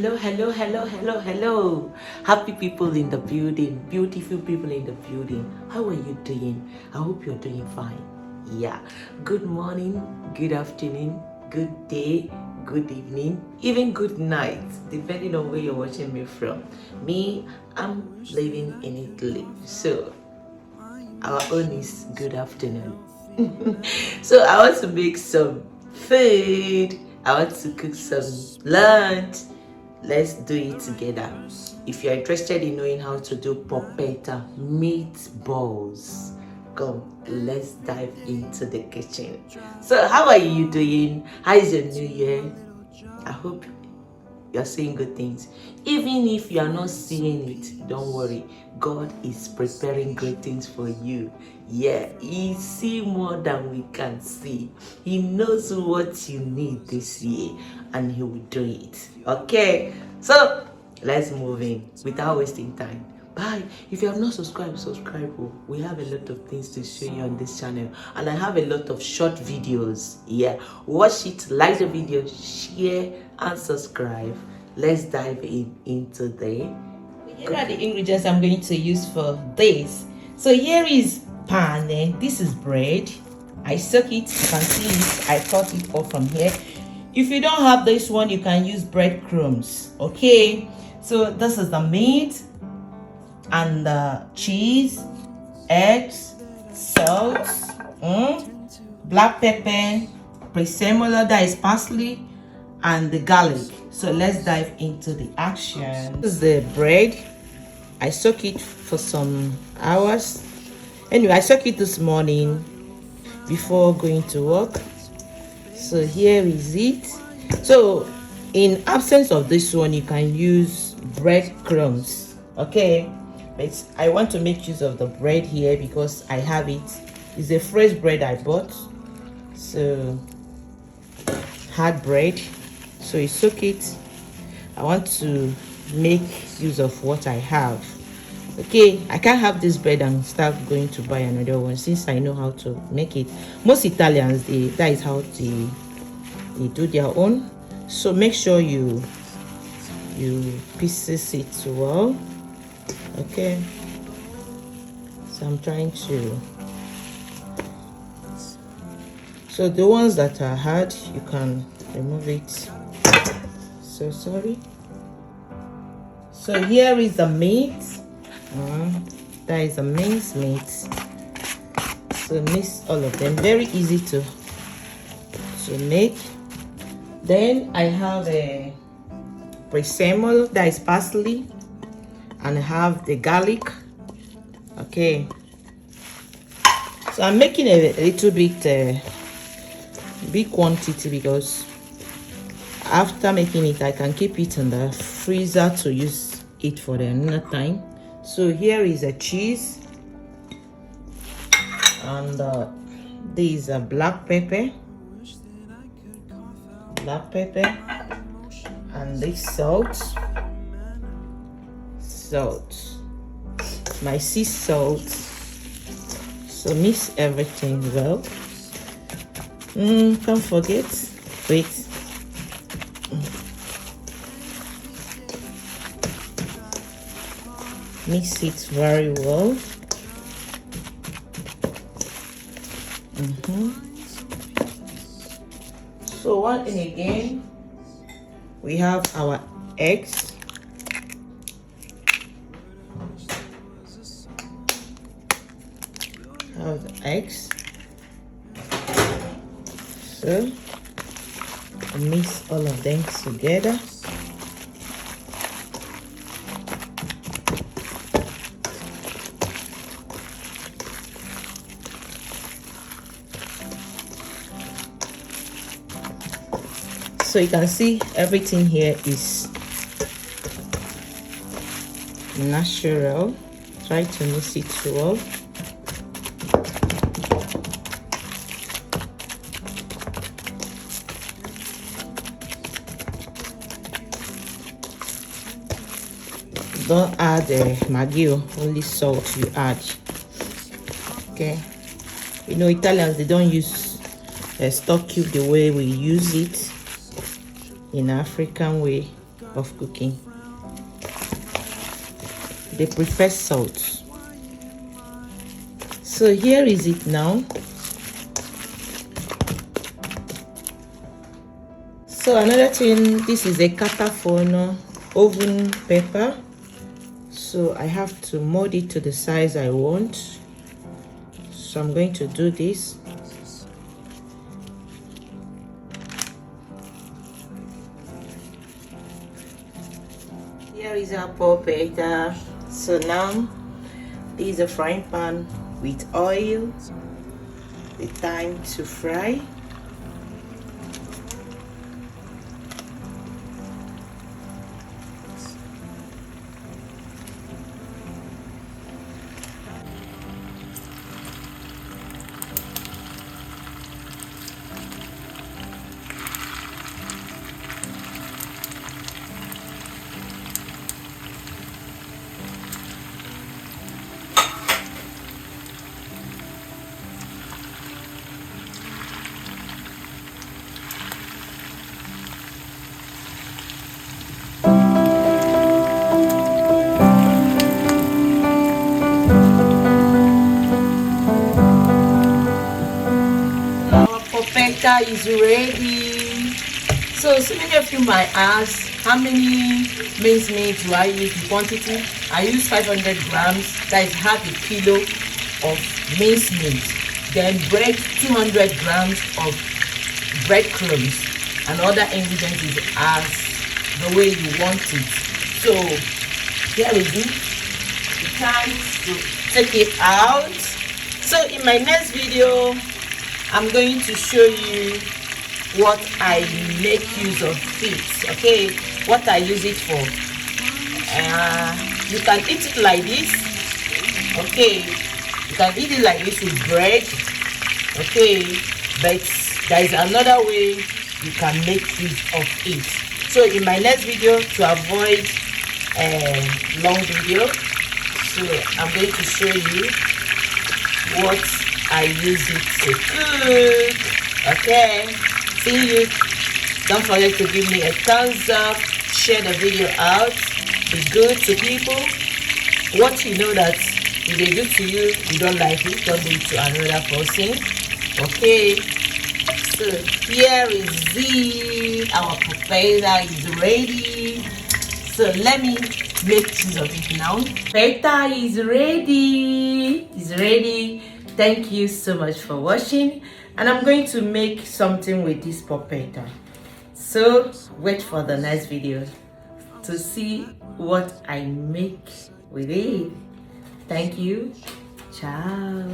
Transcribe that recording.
Hello, hello, hello, hello, hello. Happy people in the building, beautiful people in the building. How are you doing? I hope you're doing fine. Yeah. Good morning, good afternoon, good day, good evening, even good night, depending on where you're watching me from. Me, I'm living in Italy. So our own is good afternoon. So I want to make some food. I want to cook some lunch. Let's do it together. If you're interested in knowing how to do polpette meatballs, come, let's dive into the kitchen. So how are you doing? How is your new year? I hope you're seeing good things. Even if you are not seeing it, don't worry. God is preparing great things for you. Yeah, He sees more than we can see. He knows what you need this year and He will do it. Okay, so let's move in without wasting time. Bye. If you have not subscribed, subscribe. We have a lot of things to show you on this channel, and I have a lot of short videos. Yeah, watch it, like the video, share and subscribe. Let's dive into the here are the ingredients I'm going to use for this. So here is pan. This is bread. I soak it. You can see it. I cut it off from here. If you don't have this one, you can use breadcrumbs. Okay, so this is the meat and the cheese, eggs, salt, black pepper, presemola, that is parsley, and the garlic. So let's dive into the action. This is the bread. I soak it for some hours. Anyway, I soak it this morning before going to work. So here is it. So in absence of this one, you can use breadcrumbs. Okay, but I want to make use of the bread here because I have it. It's a fresh bread I bought. So hard bread. So you soak it. I want to make use of what I have. Okay, I can't have this bread and start going to buy another one since I know how to make it. Most Italians, that is how they do their own. So make sure you pieces it well. Okay, so I'm trying to. So the ones that are hard, you can remove it. So sorry. So here is the meat. That is a minced meat. So mix all of them. Very easy to make. Then I have a presemola, that is parsley, and I have the garlic. Okay. So I'm making a little bit big quantity because after making it, I can keep it in the freezer to use it for another time. So here is a cheese, and this is a black pepper, and this salt, my sea salt. So mix everything well. Can't forget, wait. Mix it very well. So one thing again, we have our eggs. Have the eggs. So mix all of them together. So you can see everything here is natural. Try to mix it well. Don't add maggi, only salt you add. Okay, you know Italians, they don't use stock cube the way we use it in African way. of cooking. They prefer salt. So here is it now. So another thing, this is a catafono oven pepper. So I have to mold it to the size I want. So I'm going to do this. Here is our polpette. So now this is a frying pan with oil. The time to fry. Polpette is ready. So many of you might ask, how many minced meat do I use in quantity? I use 500 grams, that is half a kilo of minced meat. Then bread, 200 grams of breadcrumbs, and other ingredients is as the way you want it. So here is it. It's time to take it out. So in my next video, I'm going to show you what I make use of it, okay, what I use it for. You can eat it like this, okay, you can eat it like this with bread, okay, but there is another way you can make use of it. So in my next video, to avoid a long video, so I'm going to show you what I use it to cook. Okay, see you. Don't forget to give me a thumbs up, share the video out, be good to people. What you know that if they do to you, you don't like it, don't do it to another person. Okay, so here is it. Our polpette is ready. So let me make use of it now. Polpette is ready. It's ready. Thank you so much for watching, and I'm going to make something with this polpette. So wait for the next video to see what I make with it. Thank you. Ciao.